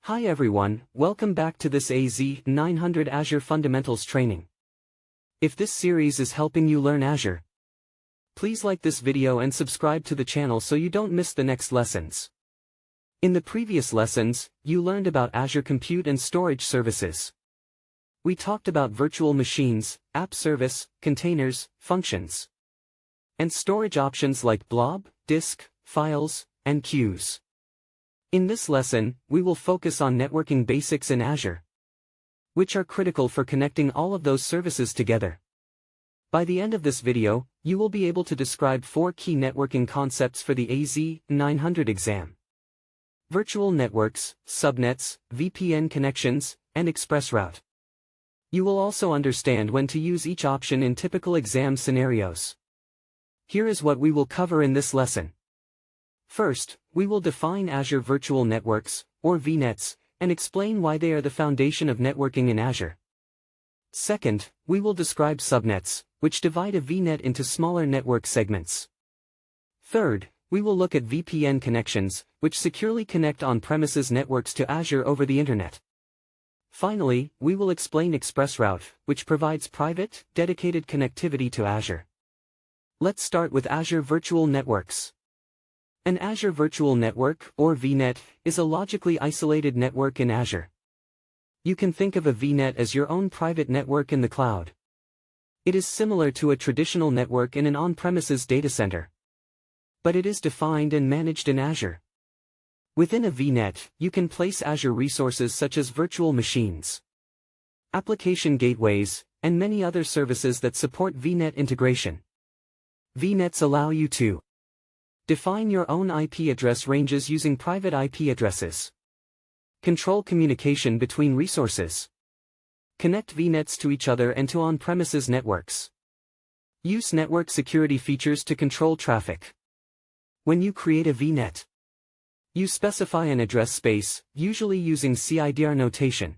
Hi everyone, welcome back to this AZ-900 Azure Fundamentals training. If this series is helping you learn Azure, please like this video and subscribe to the channel so you don't miss the next lessons. In the previous lessons, you learned about Azure Compute and Storage Services. We talked about virtual machines, app service, containers, functions, and storage options like blob, disk, files, and queues. In this lesson, we will focus on networking basics in Azure, which are critical for connecting all of those services together. By the end of this video, you will be able to describe 4 key networking concepts for the AZ-900 exam: virtual networks, subnets, VPN connections, and ExpressRoute. You will also understand when to use each option in typical exam scenarios. Here is what we will cover in this lesson. First, we will define Azure Virtual Networks, or VNets, and explain why they are the foundation of networking in Azure. Second, we will describe subnets, which divide a VNet into smaller network segments. Third, we will look at VPN connections, which securely connect on-premises networks to Azure over the Internet. Finally, we will explain ExpressRoute, which provides private, dedicated connectivity to Azure. Let's start with Azure Virtual Networks. An Azure Virtual Network, or VNet, is a logically isolated network in Azure. You can think of a VNet as your own private network in the cloud. It is similar to a traditional network in an on-premises data center, but it is defined and managed in Azure. Within a VNet, you can place Azure resources such as virtual machines, application gateways, and many other services that support VNet integration. VNets allow you to define your own IP address ranges using private IP addresses, control communication between resources, connect VNets to each other and to on-premises networks, use network security features to control traffic. When you create a VNet, you specify an address space, usually using CIDR notation,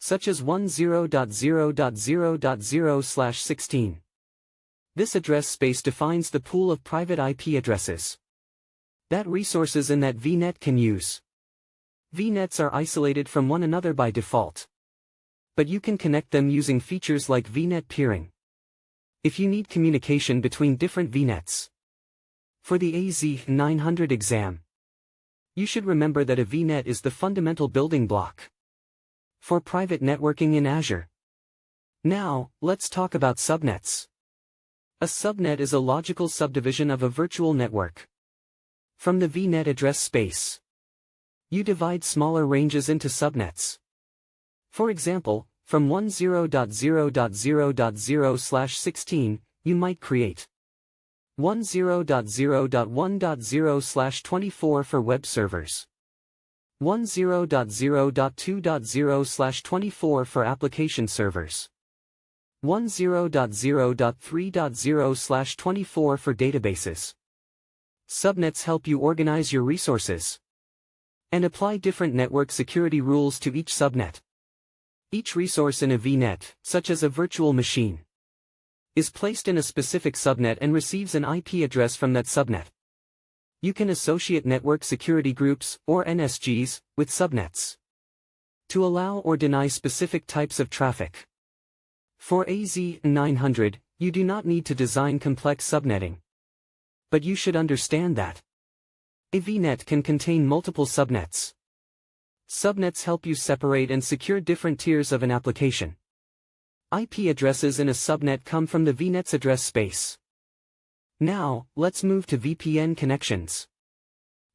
such as 10.0.0.0/16. This address space defines the pool of private IP addresses that resources in that VNet can use. VNets are isolated from one another by default, but you can connect them using features like VNet peering if you need communication between different VNets. For the AZ-900 exam, you should remember that a VNet is the fundamental building block for private networking in Azure. Now, let's talk about subnets. A subnet is a logical subdivision of a virtual network. From the VNet address space, you divide smaller ranges into subnets. For example, from 10.0.0.0/16, you might create 10.0.1.0/24 for web servers, 10.0.2.0/24 for application servers, 10.0.3.0/24 for databases. Subnets help you organize your resources and apply different network security rules to each subnet. Each resource in a VNet, such as a virtual machine, is placed in a specific subnet and receives an IP address from that subnet. You can associate network security groups, or NSGs, with subnets to allow or deny specific types of traffic. For AZ-900, you do not need to design complex subnetting, but you should understand that a VNet can contain multiple subnets. Subnets help you separate and secure different tiers of an application. IP addresses in a subnet come from the VNet's address space. Now, let's move to VPN connections.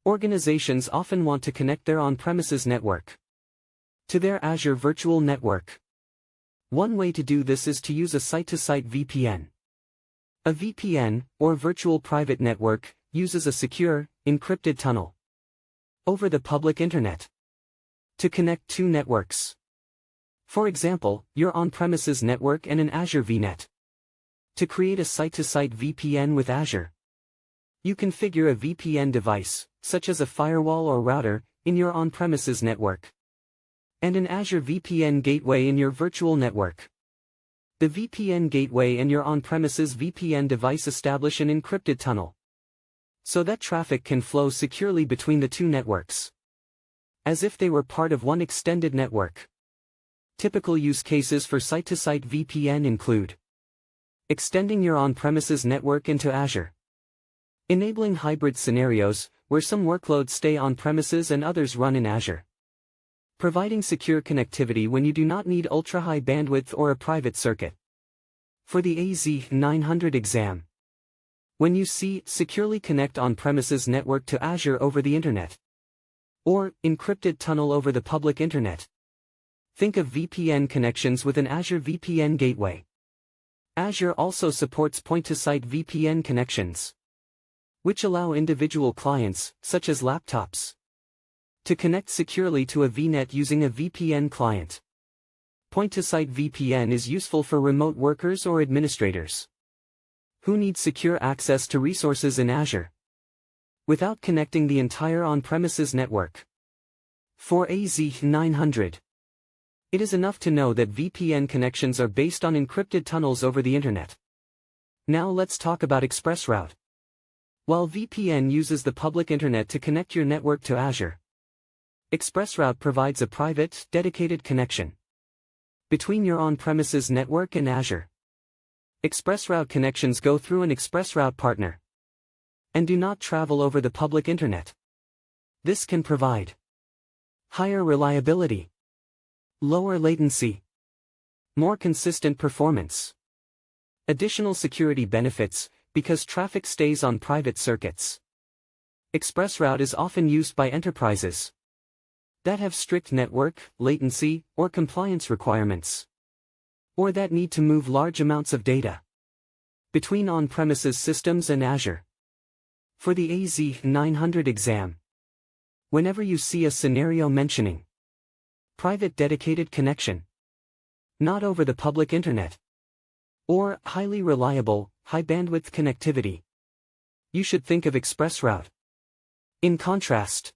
Organizations often want to connect their on-premises network to their Azure Virtual Network. One way to do this is to use a site-to-site VPN. A VPN, or Virtual Private Network, uses a secure, encrypted tunnel over the public Internet to connect two networks. For example, your on-premises network and an Azure VNet. To create a site-to-site VPN with Azure, you configure a VPN device, such as a firewall or router, in your on-premises network, and an Azure VPN gateway in your virtual network. The VPN gateway and your on-premises VPN device establish an encrypted tunnel, so that traffic can flow securely between the two networks. as if they were part of one extended network. Typical use cases for site-to-site VPN include extending your on-premises network into Azure, enabling hybrid scenarios, where some workloads stay on-premises and others run in Azure, providing secure connectivity when you do not need ultra-high bandwidth or a private circuit. For the AZ-900 exam, when you see securely connect on-premises network to Azure over the Internet, or encrypted tunnel over the public Internet, think of VPN connections with an Azure VPN gateway. Azure also supports point-to-site VPN connections, which allow individual clients, such as laptops, to connect securely to a VNet using a VPN client. Point-to-site VPN is useful for remote workers or administrators who need secure access to resources in Azure without connecting the entire on-premises network. For AZ-900, it is enough to know that VPN connections are based on encrypted tunnels over the Internet. Now let's talk about ExpressRoute. While VPN uses the public Internet to connect your network to Azure, ExpressRoute provides a private, dedicated connection between your on-premises network and Azure. ExpressRoute connections go through an ExpressRoute partner and do not travel over the public Internet. This can provide higher reliability, lower latency, more consistent performance, additional security benefits, because traffic stays on private circuits. ExpressRoute is often used by enterprises that have strict network, latency, or compliance requirements, or that need to move large amounts of data between on-premises systems and Azure. For the AZ-900 exam, whenever you see a scenario mentioning private dedicated connection, not over the public Internet, or highly reliable, high-bandwidth connectivity, you should think of ExpressRoute. In contrast,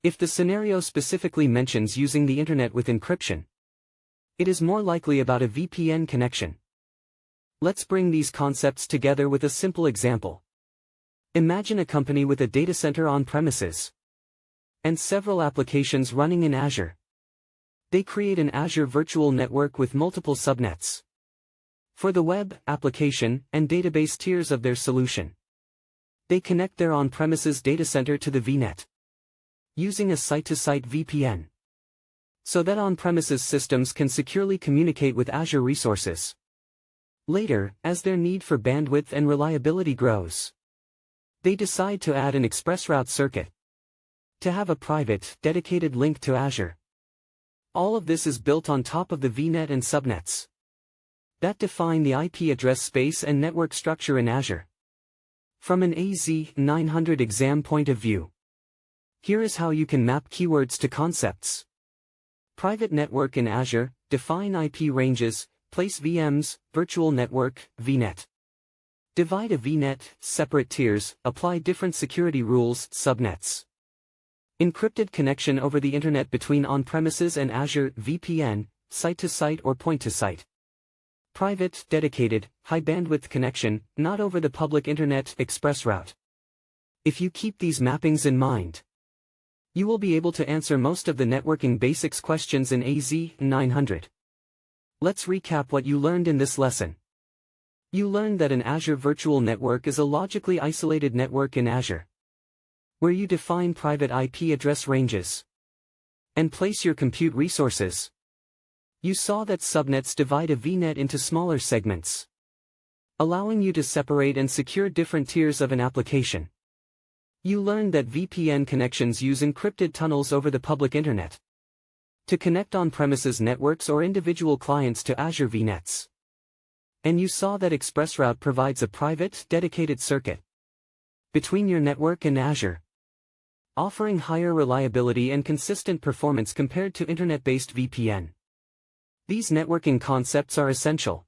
if the scenario specifically mentions using the Internet with encryption, it is more likely about a VPN connection. Let's bring these concepts together with a simple example. Imagine a company with a data center on premises and several applications running in Azure. They create an Azure Virtual Network with multiple subnets for the web, application, and database tiers of their solution. They connect their on-premises data center to the VNet using a site-to-site VPN, so that on-premises systems can securely communicate with Azure resources. Later, as their need for bandwidth and reliability grows, they decide to add an ExpressRoute circuit to have a private, dedicated link to Azure. All of this is built on top of the VNet and subnets that define the IP address space and network structure in Azure. From an AZ-900 exam point of view, here is how you can map keywords to concepts. Private network in Azure, define IP ranges, place VMs, virtual network, VNet. Divide a VNet, separate tiers, apply different security rules, subnets. Encrypted connection over the Internet between on-premises and Azure, VPN, site-to-site or point-to-site. Private, dedicated, high-bandwidth connection, not over the public Internet, ExpressRoute. If you keep these mappings in mind, you will be able to answer most of the networking basics questions in AZ-900. Let's recap what you learned in this lesson. You learned that an Azure Virtual Network is a logically isolated network in Azure, where you define private IP address ranges and place your compute resources. You saw that subnets divide a VNet into smaller segments, allowing you to separate and secure different tiers of an application. You learned that VPN connections use encrypted tunnels over the public Internet to connect on-premises networks or individual clients to Azure VNets. And you saw that ExpressRoute provides a private, dedicated circuit between your network and Azure, offering higher reliability and consistent performance compared to Internet-based VPN. These networking concepts are essential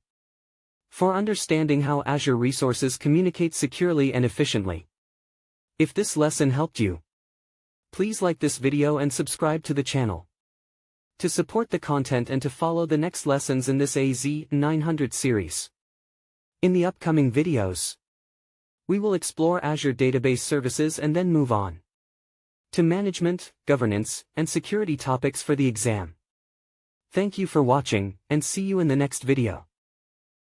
for understanding how Azure resources communicate securely and efficiently. If this lesson helped you, please like this video and subscribe to the channel to support the content and to follow the next lessons in this AZ-900 series. In the upcoming videos, we will explore Azure Database Services and then move on to management, governance, and security topics for the exam. Thank you for watching, and see you in the next video.